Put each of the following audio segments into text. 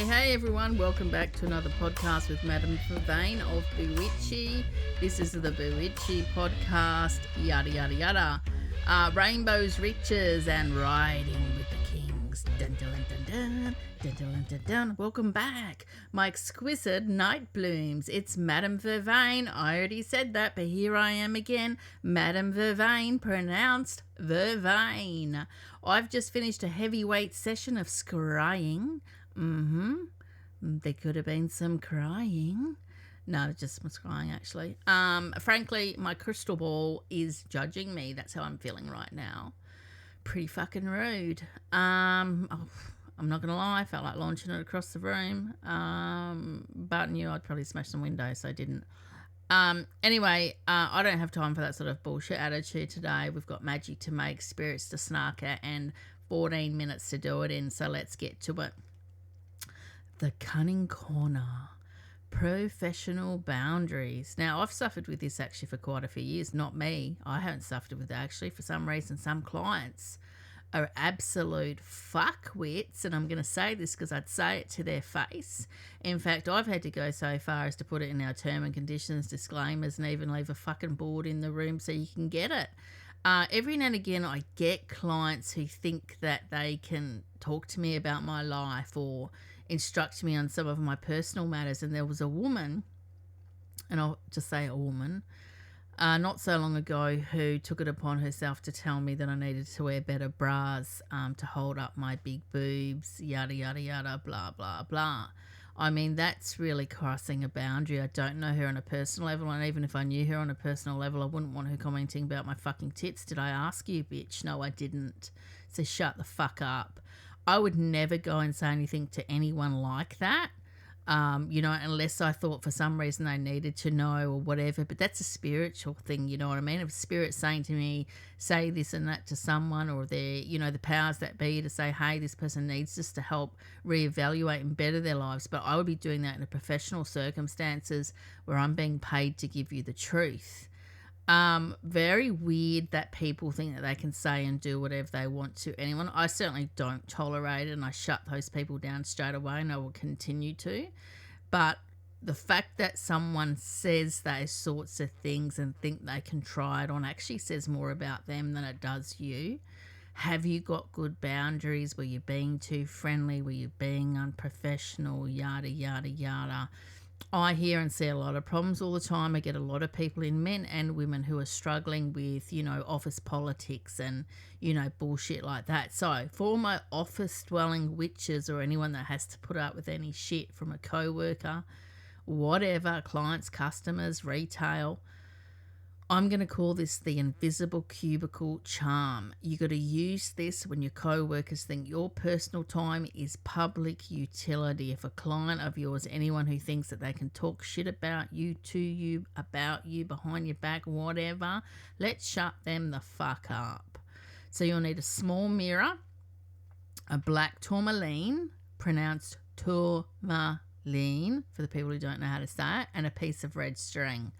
Hey everyone, welcome back to another podcast with Madame Vervain of Bewitchy. This is the Bewitchy podcast, yada yada yada. Rainbows, riches and riding with the kings. Dun dun dun dun dun dun dun dun. Welcome back, my exquisite night blooms. It's Madame Vervain. I already said that, but here I am again. Madame Vervain, pronounced Vervain. I've just finished a heavyweight session of scrying. There could have been some crying. No, just was crying actually. Frankly, my crystal ball is judging me. That's how I'm feeling right now. Pretty fucking rude. I'm not gonna lie, I felt like launching it across the room. But knew I'd probably smash some windows, so I didn't. Anyway, I don't have time for that sort of bullshit attitude today. We've got magic to make, spirits to snark at, and 14 minutes to do it in, so let's get to it. The cunning corner. Professional boundaries. Now, I've suffered with this actually for quite a few years. Not me. I haven't suffered with it actually. For some reason, some clients are absolute fuckwits, and I'm going to say this because I'd say it to their face. In fact, I've had to go so far as to put it in our term and conditions, disclaimers, and even leave a fucking board in the room so you can get it. Every now and again, I get clients who think that they can talk to me about my life or instruct me on some of my personal matters. And there was a woman, and I'll just say a woman, not so long ago, who took it upon herself to tell me that I needed to wear better bras to hold up my big boobs, yada, yada, yada, blah, blah, blah. I mean, that's really crossing a boundary. I don't know her on a personal level, and even if I knew her on a personal level, I wouldn't want her commenting about my fucking tits. Did I ask you, bitch? No, I didn't. So shut the fuck up. I would never go and say anything to anyone like that, unless I thought for some reason they needed to know or whatever. But that's a spiritual thing, you know what I mean? If spirit's saying to me, say this and that to someone, or they're, the powers that be to say, hey, this person needs this to help reevaluate and better their lives. But I would be doing that in a professional circumstances where I'm being paid to give you the truth. Very weird that people think that they can say and do whatever they want to anyone. I certainly don't tolerate it, and I shut those people down straight away, and I will continue to. But the fact that someone says those sorts of things and think they can try it on actually says more about them than it does you. Have you got good boundaries? Were you being too friendly? Were you being unprofessional? Yada, yada, yada. I hear and see a lot of problems all the time. I get a lot of people in, men and women, who are struggling with, office politics and, bullshit like that. So for my office dwelling witches or anyone that has to put up with any shit from a co-worker, whatever, clients, customers, retail, I'm going to call this the invisible cubicle charm. You got to use this when your co-workers think your personal time is public utility. If a client of yours, anyone who thinks that they can talk shit about you, to you, about you, behind your back, whatever, let's shut them the fuck up. So you'll need a small mirror, a black tourmaline, pronounced tourmaline for the people who don't know how to say it, and a piece of red string.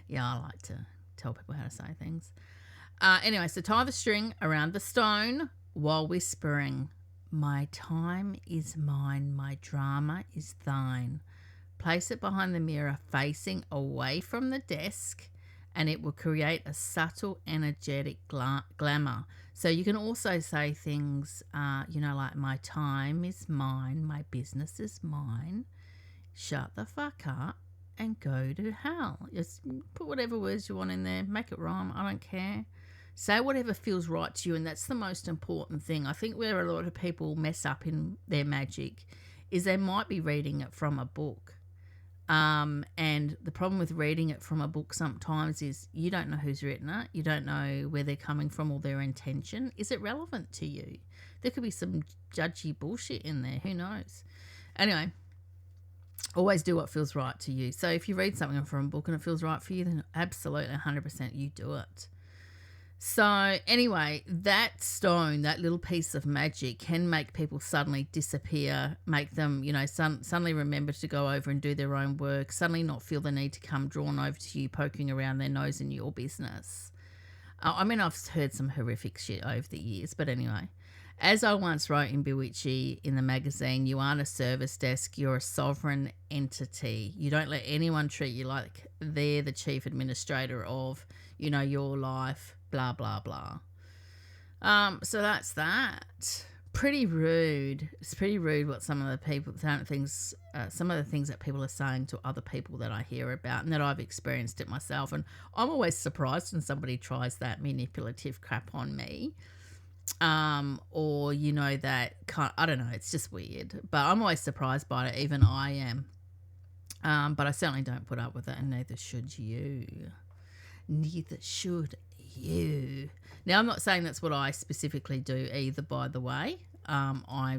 Yeah, I like to tell people how to say things. Anyway, so tie the string around the stone while whispering, my time is mine, my drama is thine. Place it behind the mirror facing away from the desk, and it will create a subtle energetic glamour. So you can also say things, like my time is mine, my business is mine, shut the fuck up and go to hell. Just put whatever words you want in there. Make it rhyme. I don't care. Say whatever feels right to you, and that's the most important thing. I think where a lot of people mess up in their magic is they might be reading it from a book. And the problem with reading it from a book sometimes is you don't know who's written it. You don't know where they're coming from or their intention. Is it relevant to you? There could be some judgy bullshit in there. Who knows? Anyway, always do what feels right to you. So if you read something from a book and it feels right for you, then absolutely 100% you do it. So anyway, that stone, that little piece of magic can make people suddenly disappear, make them, suddenly remember to go over and do their own work, suddenly not feel the need to come drawn over to you, poking around their nose in your business. I've heard some horrific shit over the years, but anyway. As I once wrote in Bewitchy in the magazine, you aren't a service desk, you're a sovereign entity. You don't let anyone treat you like they're the chief administrator of, your life, blah, blah, blah. So that's that. Pretty rude. It's pretty rude what some of the things that people are saying to other people that I hear about and that I've experienced it myself. And I'm always surprised when somebody tries that manipulative crap on me. Or that I don't know, it's just weird. But I'm always surprised by it, even I am. But I certainly don't put up with it, and neither should you. Neither should you. Now, I'm not saying that's what I specifically do either, by the way.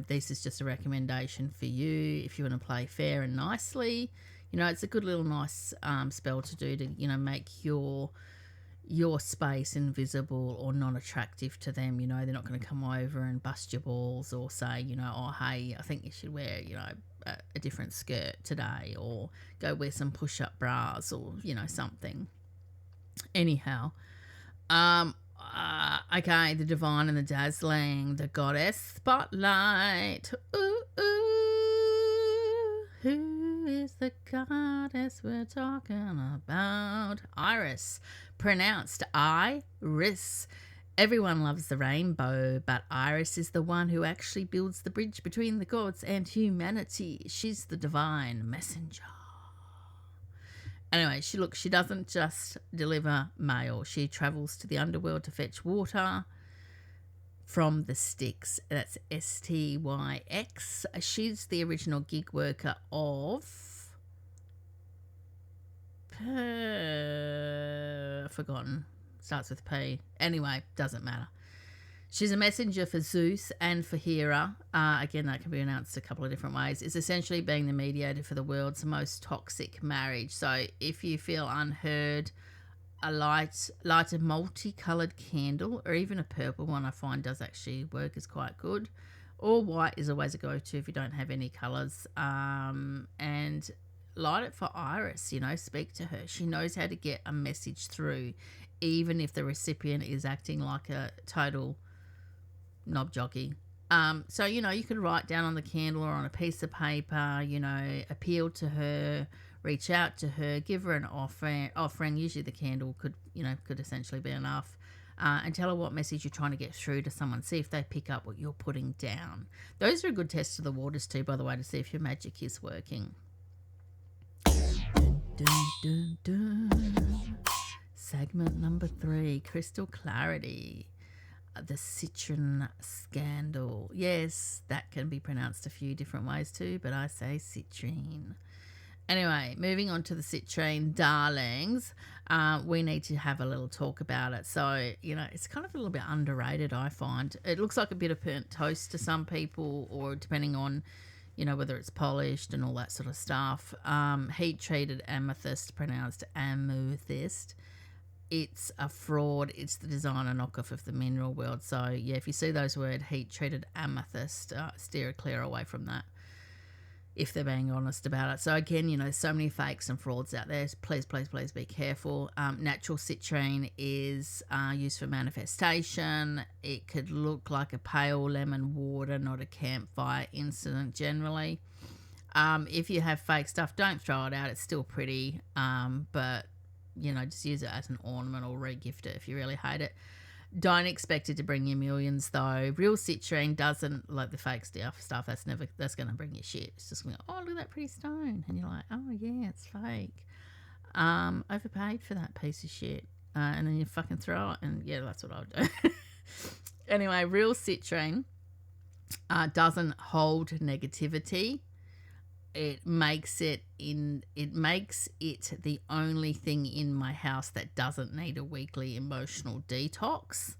This is just a recommendation for you if you want to play fair and nicely. It's a good little nice spell to do to, make your space invisible or non-attractive to them. They're not going to come over and bust your balls or say, oh, hey, I think you should wear, a different skirt today, or go wear some push-up bras, or, something. Anyhow, okay, the divine and the dazzling, the goddess spotlight. Ooh, ooh, who is the goddess we're talking about? Iris, pronounced Iris. Everyone loves the rainbow, but Iris is the one who actually builds the bridge between the gods and humanity. She's the divine messenger. Anyway, she doesn't just deliver mail. She travels to the underworld to fetch water from the Styx. That's Styx. She's the original gig worker of... forgotten. Starts with P. Anyway, doesn't matter. She's a messenger for Zeus and for Hera. Again, that can be announced a couple of different ways. It's essentially being the mediator for the world's most toxic marriage. So if you feel unheard, light a multicoloured candle, or even a purple one I find does actually work, is quite good. Or white is always a go-to if you don't have any colours. And light it for Iris, speak to her. She knows how to get a message through, even if the recipient is acting like a total knob jockey. So, you could write down on the candle or on a piece of paper, appeal to her, reach out to her, give her an offering. Usually the candle could essentially be enough. And tell her what message you're trying to get through to someone. See if they pick up what you're putting down. Those are a good test of the waters too, by the way, to see if your magic is working. Dun, dun, dun, dun. Segment number 3, crystal clarity. The Citrine scandal. Yes, that can be pronounced a few different ways too, but I say Citrine. Anyway, moving on to the Citrine darlings, we need to have a little talk about it. So, it's kind of a little bit underrated, I find. It looks like a bit of burnt toast to some people, or depending on, whether it's polished and all that sort of stuff. Heat-treated amethyst, pronounced amethyst. It's a fraud. It's the designer knockoff of the mineral world. So, yeah, if you see those words, heat-treated amethyst, steer clear away from that, if they're being honest about it. So, again, there's so many fakes and frauds out there. Please, please, please be careful. Natural citrine is used for manifestation. It could look like a pale lemon water, not a campfire incident generally. If you have fake stuff, don't throw it out. It's still pretty, but... just use it as an ornament or re-gift it if you really hate it. Don't expect it to bring you millions, though. Real citrine doesn't, like the fake stuff, that's going to bring you shit. It's just going to go, oh, look at that pretty stone. And you're like, oh, yeah, it's fake. Overpaid for that piece of shit. And then you fucking throw it. And, yeah, that's what I'll do. Anyway, real citrine doesn't hold negativity. It makes it the only thing in my house that doesn't need a weekly emotional detox.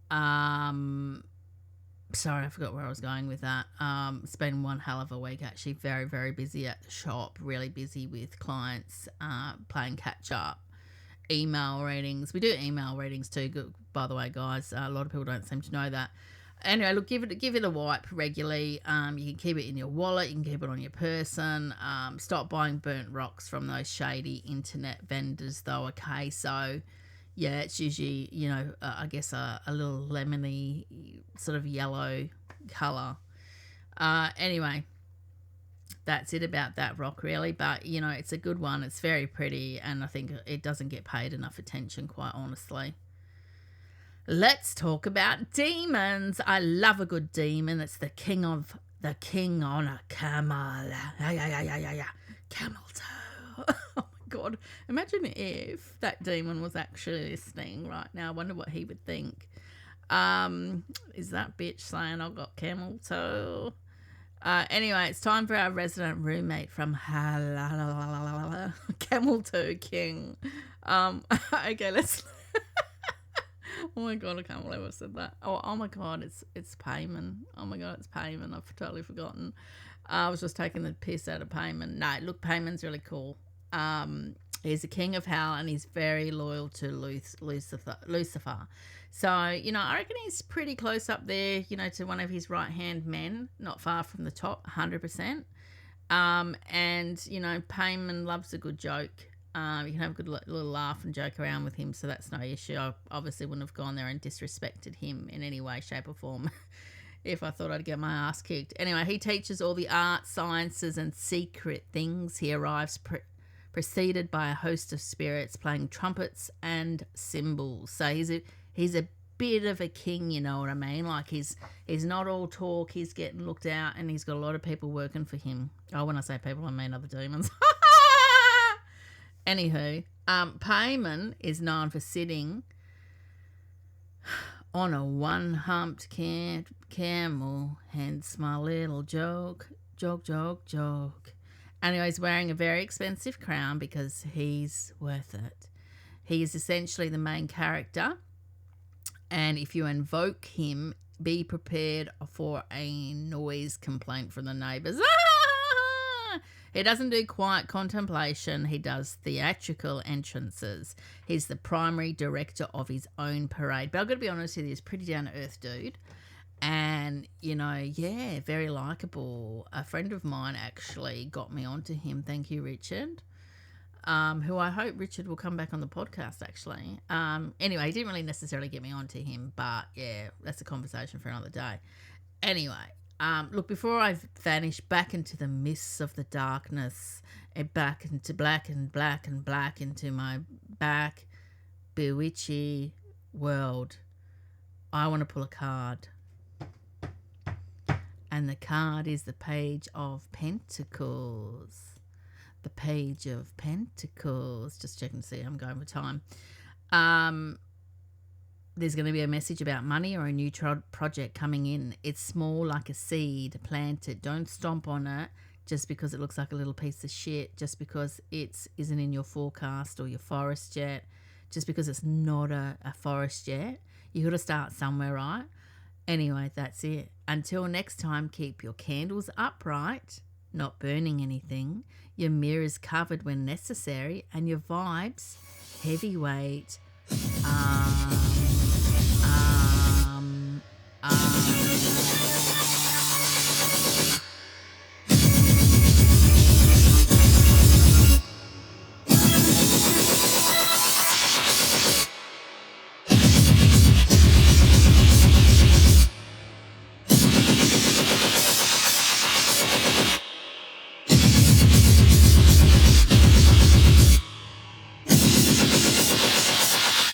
Sorry, I forgot where I was going with that. It's been one hell of a week, actually. Very, very busy at the shop. Really busy with clients, playing catch up. Email readings. We do email readings too, by the way, guys. A lot of people don't seem to know that. Anyway, look, give it a wipe regularly. You can keep it in your wallet. You can keep it on your person. Stop buying burnt rocks from those shady internet vendors, though. Okay, so Yeah, it's usually, I guess a little lemony sort of yellow colour. Anyway, that's it about that rock really, but it's a good one. It's very pretty, and I think it doesn't get paid enough attention, quite honestly. Let's talk about demons. I love a good demon. It's the king on a camel. Camel toe. Oh my God. Imagine if that demon was actually listening right now. I wonder what he would think. Is that bitch saying I've got camel toe? Anyway, it's time for our resident roommate from Camel Toe King. Okay, let's... Oh my God, I can't believe I said that. Oh my God, it's Paimon. Oh my God, it's Paimon. I've totally forgotten. I was just taking the piss out of Paimon. No, look, Paimon's really cool. He's the king of hell, and he's very loyal to Lucifer. So, I reckon he's pretty close up there, to one of his right-hand men, not far from the top, 100%. And, Paimon loves a good joke. You can have a good little laugh and joke around with him, so that's no issue. I obviously wouldn't have gone there and disrespected him in any way, shape or form if I thought I'd get my ass kicked. Anyway, he teaches all the arts, sciences and secret things. He arrives preceded by a host of spirits playing trumpets and cymbals. So he's a bit of a king, you know what I mean? Like he's not all talk, he's getting looked out, and he's got a lot of people working for him. Oh, when I say people, I mean other demons. Anywho, Paimon is known for sitting on a one-humped camel, hence my little joke. Anyway, he's wearing a very expensive crown because he's worth it. He is essentially the main character, and if you invoke him, be prepared for a noise complaint from the neighbours. He doesn't do quiet contemplation. He does theatrical entrances. He's the primary director of his own parade. But I've got to be honest with you, he's a pretty down-to-earth dude. And, very likeable. A friend of mine actually got me onto him. Thank you, Richard. Who I hope Richard will come back on the podcast, actually. Anyway, he didn't really necessarily get me onto him. But, yeah, that's a conversation for another day. Anyway. Look, before I vanish back into the mists of the darkness and back into black into my back bewitchy world, I want to pull a card. And the card is the Page of Pentacles. The Page of Pentacles. Just checking to see how I'm going with time. There's going to be a message about money or a new project coming in. It's small, like a seed. Plant it. Don't stomp on it just because it looks like a little piece of shit, just because it isn't in your forecast or your forest yet, just because it's not a forest yet. You got to start somewhere, right? Anyway, that's it. Until next time, keep your candles upright, not burning anything, your mirrors covered when necessary, and your vibes heavyweight.